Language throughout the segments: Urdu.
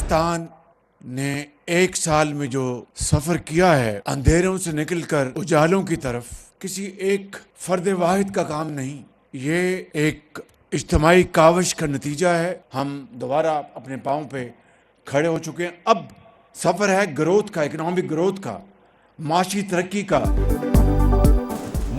پاکستان نے ایک سال میں جو سفر کیا ہے اندھیروں سے نکل کر اجالوں کی طرف، کسی ایک فرد واحد کا کام نہیں، یہ ایک اجتماعی کاوش کا نتیجہ ہے۔ ہم دوبارہ اپنے پاؤں پہ کھڑے ہو چکے ہیں۔ اب سفر ہے گروتھ کا، اکنامک گروتھ کا، معاشی ترقی کا۔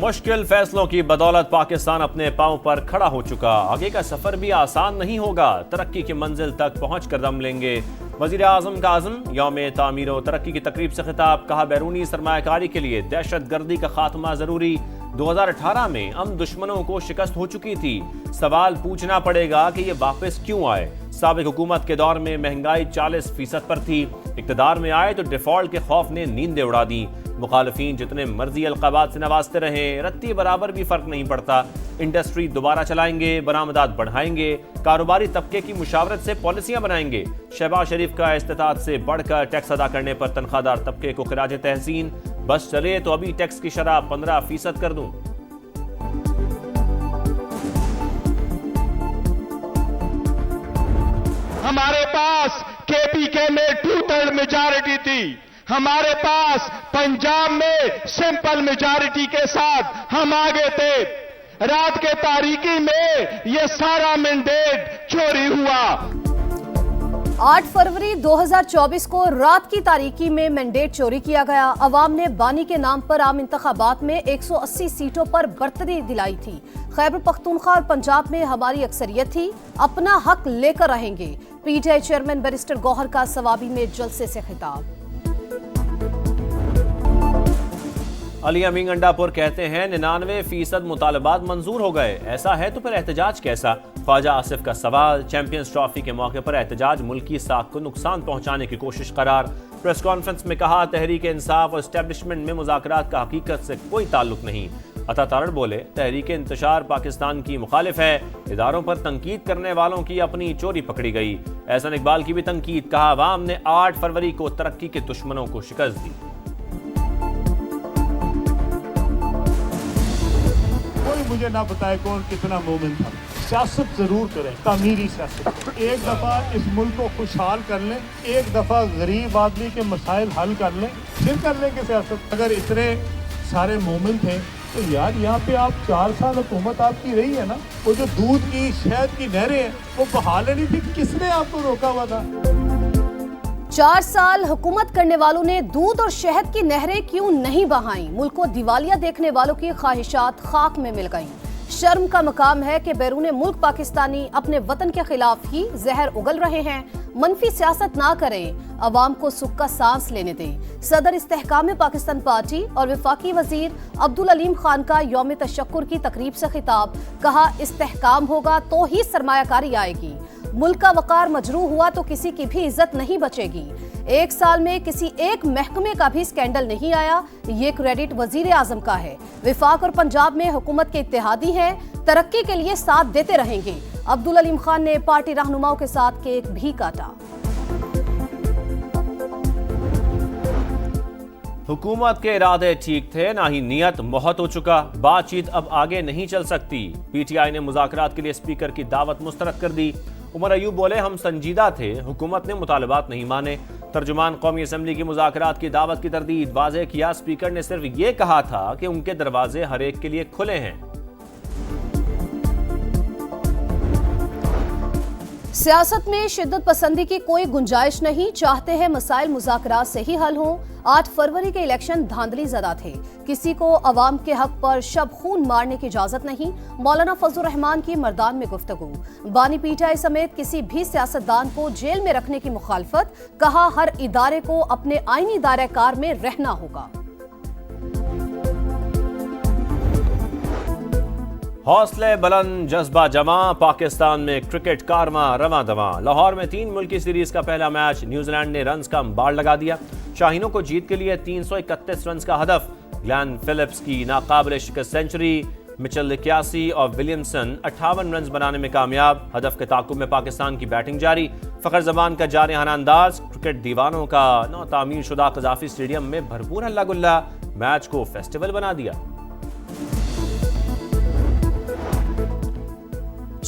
مشکل فیصلوں کی بدولت پاکستان اپنے پاؤں پر کھڑا ہو چکا، آگے کا سفر بھی آسان نہیں ہوگا، ترقی کی منزل تک پہنچ کر دم لیں گے۔ وزیر اعظم کا عزم، یوم تعمیر و ترقی کی تقریب سے خطاب، کہا بیرونی سرمایہ کاری کے لیے دہشت گردی کا خاتمہ ضروری۔ 2018 میں ہم دشمنوں کو شکست ہو چکی تھی، سوال پوچھنا پڑے گا کہ یہ واپس کیوں آئے۔ سابق حکومت کے دور میں مہنگائی 40% پر تھی، اقتدار میں آئے تو ڈیفالٹ کے خوف نے نیندیں اڑا دیں۔ مخالفین جتنے مرضی القابات سے نوازتے رہیں، رتی برابر بھی فرق نہیں پڑتا۔ انڈسٹری دوبارہ چلائیں گے، برآمدات بڑھائیں گے، کاروباری طبقے کی مشاورت سے پالیسیاں بنائیں گے۔ شہباز شریف کا استطاعت سے بڑھ کر ٹیکس ادا کرنے پر تنخواہ دار طبقے کو خراج تحسین، بس چلے تو ابھی ٹیکس کی شرح 15% کر دوں۔ ہمارے پاس کے پی کے میں 2/3 میجارٹی تھی، ہمارے پاس پنجاب میں سمپل میجارٹی کے ساتھ ہم آگے تھے۔ رات کے تاریکی میں یہ سارا مینڈیٹ چوری ہوا۔ 8 فروری 2024 کو رات کی تاریکی میں مینڈیٹ چوری کیا گیا۔ عوام نے بانی کے نام پر عام انتخابات میں 180 سیٹوں پر برتری دلائی تھی۔ خیبر پختونخوا اور پنجاب میں ہماری اکثریت تھی، اپنا حق لے کر رہیں گے۔ P T I chairman barrister Gohar کا ثوابی میں جلسے سے خطاب۔ علی امین گنڈا پور کہتے ہیں 99% مطالبات منظور ہو گئے، ایسا ہے تو پھر احتجاج کیسا؟ خواجہ آصف کا سوال، چیمپئنز ٹرافی کے موقع پر احتجاج ملکی ساکھ کو نقصان پہنچانے کی کوشش قرار۔ پریس کانفرنس میں کہا تحریک انصاف اور اسٹیبلشمنٹ میں مذاکرات کا حقیقت سے کوئی تعلق نہیں۔ عطا تارڑ بولے تحریک انتشار پاکستان کی مخالف ہے، اداروں پر تنقید کرنے والوں کی اپنی چوری پکڑی گئی۔ احسن اقبال کی بھی تنقید، کہا عوام نے 8 فروری کو ترقی کے دشمنوں کو شکست دی۔ مجھے نہ بتائے کون کتنا مومن تھا۔ سیاست ضرور کریں، تعمیری سیاست۔ ایک دفعہ اس ملک کو خوشحال کر لیں، ایک دفعہ غریب آدمی کے مسائل حل کر لیں، پھر کر لیں گے سیاست۔ اگر اتنے سارے مومن تھے تو یار یہاں پہ آپ 4 سال حکومت آپ کی رہی ہے نا، وہ جو دودھ کی شہد کی نہریں ہیں وہ بہا لینی تھی، کس نے آپ کو روکا ہوا تھا؟ 4 سال حکومت کرنے والوں نے دودھ اور شہد کی نہریں کیوں نہیں بہائیں؟ ملک کو دیوالیہ دیکھنے والوں کی خواہشات خاک میں مل گئیں۔ شرم کا مقام ہے کہ بیرون ملک پاکستانی اپنے وطن کے خلاف ہی زہر اگل رہے ہیں۔ منفی سیاست نہ کریں، عوام کو سکھ کا سانس لینے دیں۔ صدر استحکام پاکستان پارٹی اور وفاقی وزیر عبدالعلیم خان کا یوم تشکر کی تقریب سے خطاب، کہا استحکام ہوگا تو ہی سرمایہ کاری آئے گی۔ ملک کا وقار مجروح ہوا تو کسی کی بھی عزت نہیں بچے گی۔ 1 سال میں کسی ایک محکمے کا بھی سکینڈل نہیں آیا، یہ کریڈٹ وزیر اعظم کا ہے۔ وفاق اور پنجاب میں حکومت کے اتحادی ہیں، ترقی کے لیے ساتھ دیتے رہیں گے۔ عبدالعلیم خان نے پارٹی رہنماؤں کے ساتھ کیک بھی کاٹا۔ حکومت کے ارادے ٹھیک تھے، نہ ہی نیت بہت ہو چکا، بات چیت اب آگے نہیں چل سکتی۔ پی ٹی آئی نے مذاکرات کے لیے اسپیکر کی دعوت مسترد کر دی۔ عمر ایوب بولے ہم سنجیدہ تھے، حکومت نے مطالبات نہیں مانے۔ ترجمان قومی اسمبلی کی مذاکرات کی دعوت کی تردید، واضح کیا اسپیکر نے صرف یہ کہا تھا کہ ان کے دروازے ہر ایک کے لیے کھلے ہیں۔ سیاست میں شدت پسندی کی کوئی گنجائش نہیں، چاہتے ہیں مسائل مذاکرات سے ہی حل ہوں۔ 8 فروری کے الیکشن دھاندلی زدہ تھے، کسی کو عوام کے حق پر شب خون مارنے کی اجازت نہیں۔ مولانا فضل الرحمان کی مردان میں گفتگو، بانی پی ٹی آئی سمیت کسی بھی سیاستدان کو جیل میں رکھنے کی مخالفت، کہا ہر ادارے کو اپنے آئینی دائرہ کار میں رہنا ہوگا۔ حوصلے بلند، جذبہ جمع، پاکستان میں کرکٹ کارواں رواں دواں۔ لاہور میں 3 ملکی سیریز کا پہلا میچ، نیوزی لینڈ نے رنز کا امبار لگا دیا۔ شاہینوں کو جیت کے لیے 331 رنز کا ہدف۔ گلین فلپس کی ناقابل شکست سنچری، مچل 81 اور ولیمسن 58 رنز بنانے میں کامیاب۔ ہدف کے تعاقب میں پاکستان کی بیٹنگ جاری، فخر زمان کا جارحانہ انداز، کرکٹ دیوانوں کا نو تعمیر شدہ قذافی اسٹیڈیم میں بھرپور ہلہ گلا، میچ کو فیسٹیول بنا دیا۔